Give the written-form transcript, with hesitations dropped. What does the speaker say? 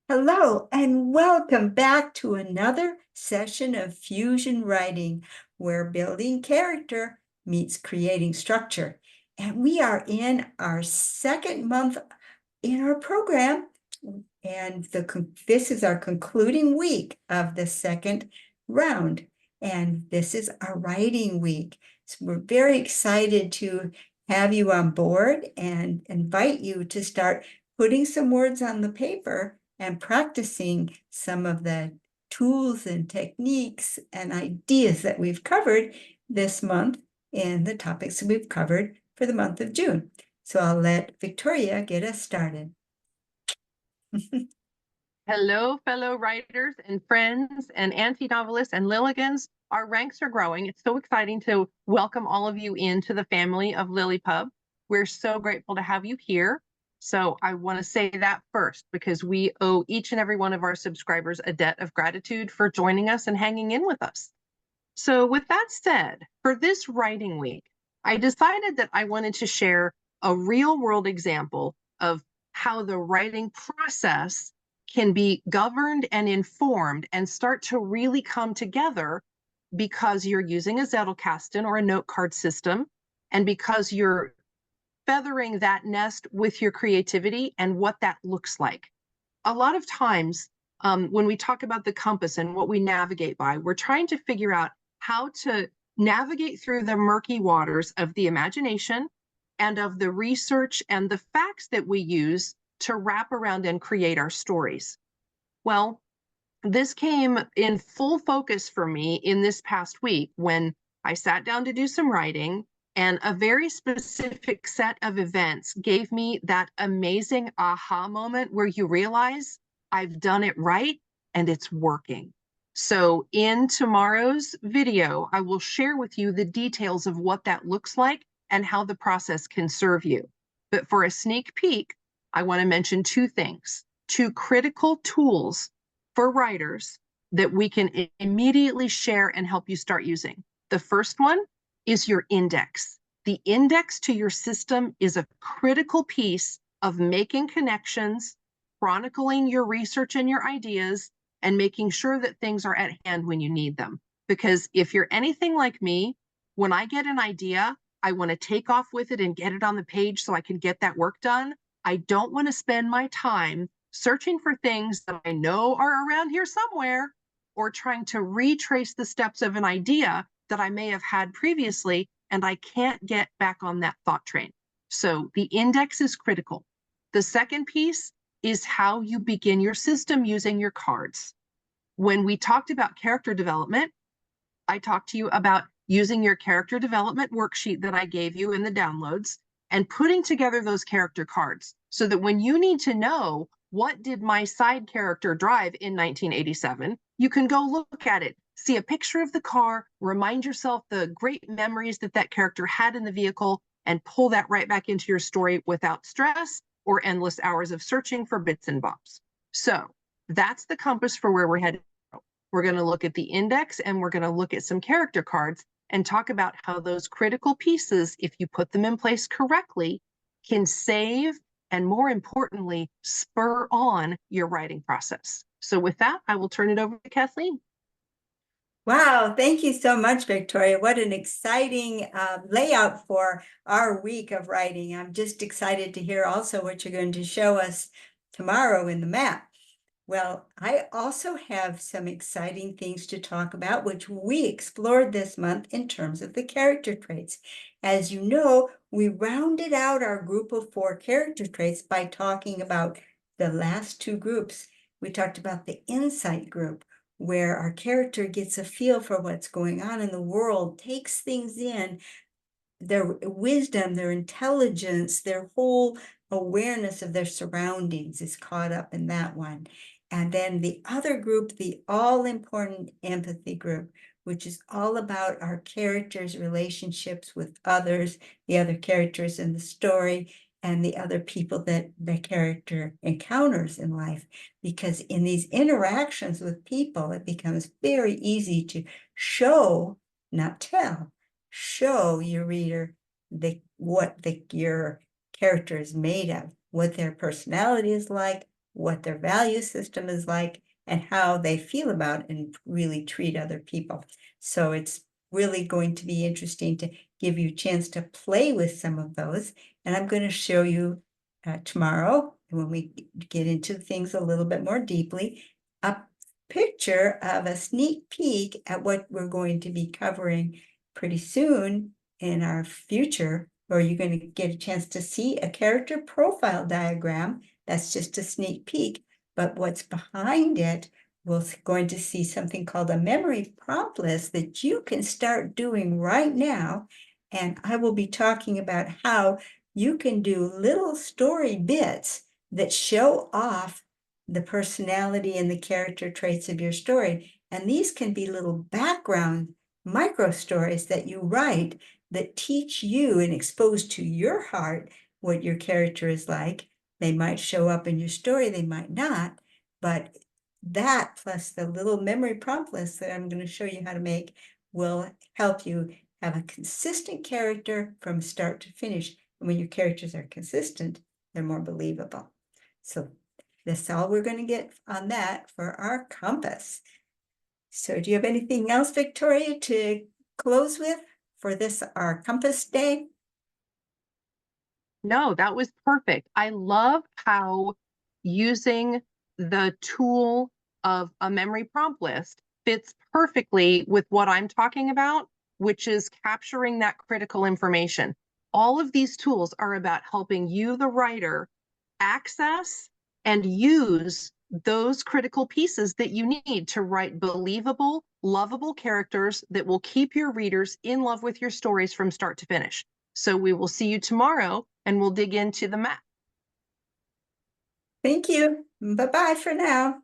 Hello, and welcome back to another session of Fusion Writing, where building character meets creating structure. And we are in our second month in our program, and this is our concluding week of the second round. And this is our writing week. So we're very excited to have you on board and invite you to start putting some words on the paper and practicing some of the tools and techniques and ideas that we've covered this month in the topics that we've covered for the month of June. So I'll let Victoria get us started. Hello, fellow writers and friends and anti-novelists and Lilligans. Our ranks are growing. It's so exciting to welcome all of you into the family of LiLLiPub. We're so grateful to have you here. So I want to say that first, because we owe each and every one of our subscribers a debt of gratitude for joining us and hanging in with us. So with that said, for this writing week, I decided that I wanted to share a real world example of how the writing process can be governed and informed and start to really come together because you're using a Zettelkasten or a note card system, and because you're feathering that nest with your creativity and what that looks like. A lot of times when we talk about the compass and what we navigate by, we're trying to figure out how to navigate through the murky waters of the imagination and of the research and the facts that we use to wrap around and create our stories. Well, this came in full focus for me in this past week when I sat down to do some writing, and a very specific set of events gave me that amazing aha moment where you realize I've done it right and it's working. So in tomorrow's video, I will share with you the details of what that looks like and how the process can serve you. But for a sneak peek, I want to mention two things, two critical tools for writers that we can immediately share and help you start using. The first one is your index. The index to your system is a critical piece of making connections, chronicling your research and your ideas, and making sure that things are at hand when you need them. Because if you're anything like me, when I get an idea, I want to take off with it and get it on the page so I can get that work done. I don't want to spend my time searching for things that I know are around here somewhere, or trying to retrace the steps of an idea that I may have had previously, and I can't get back on that thought train. So the index is critical. The second piece is how you begin your system using your cards. When we talked about character development, I talked to you about using your character development worksheet that I gave you in the downloads and putting together those character cards so that when you need to know what did my side character drive in 1987, you can go look at it, see a picture of the car, remind yourself the great memories that that character had in the vehicle, and pull that right back into your story without stress or endless hours of searching for bits and bobs. So that's the compass for where we're headed. We're going to look at the index and we're going to look at some character cards and talk about how those critical pieces, if you put them in place correctly, can save and, more importantly, spur on your writing process. So with that, I will turn it over to Kathleen. Wow, thank you so much, Victoria. What an exciting layout for our week of writing. I'm just excited to hear also what you're going to show us tomorrow in the map. Well, I also have some exciting things to talk about, which we explored this month in terms of the character traits. As you know, we rounded out our group of 4 character traits by talking about the last 2 groups. We talked about the insight group, where our character gets a feel for what's going on in the world, takes things in, their wisdom, their intelligence, their whole awareness of their surroundings is caught up in that one. And then the other group, the all-important empathy group, which is all about our characters' relationships with others, the other characters in the story, and the other people that the character encounters in life. Because in these interactions with people, it becomes very easy to show, not tell, show your reader what your character is made of, what their personality is like, what their value system is like, and how they feel about and really treat other people. So it's really going to be interesting to give you a chance to play with some of those. And I'm going to show you tomorrow, when we get into things a little bit more deeply, a picture of a sneak peek at what we're going to be covering pretty soon in our future, where you're going to get a chance to see a character profile diagram. That's just a sneak peek, but what's behind it, we're going to see something called a memory prompt list that you can start doing right now. And I will be talking about how you can do little story bits that show off the personality and the character traits of your story. And these can be little background micro stories that you write that teach you and expose to your heart what your character is like. They might show up in your story, they might not, but that plus the little memory prompt list that I'm going to show you how to make will help you have a consistent character from start to finish. And when your characters are consistent, they're more believable. So that's all we're going to get on that for our compass. So do you have anything else, Victoria, to close with for this, our compass day? No, that was perfect. I love how using the tool of a memory prompt list fits perfectly with what I'm talking about, which is capturing that critical information. All of these tools are about helping you, the writer, access and use those critical pieces that you need to write believable, lovable characters that will keep your readers in love with your stories from start to finish. So we will see you tomorrow and we'll dig into the map. Thank you. Bye-bye for now.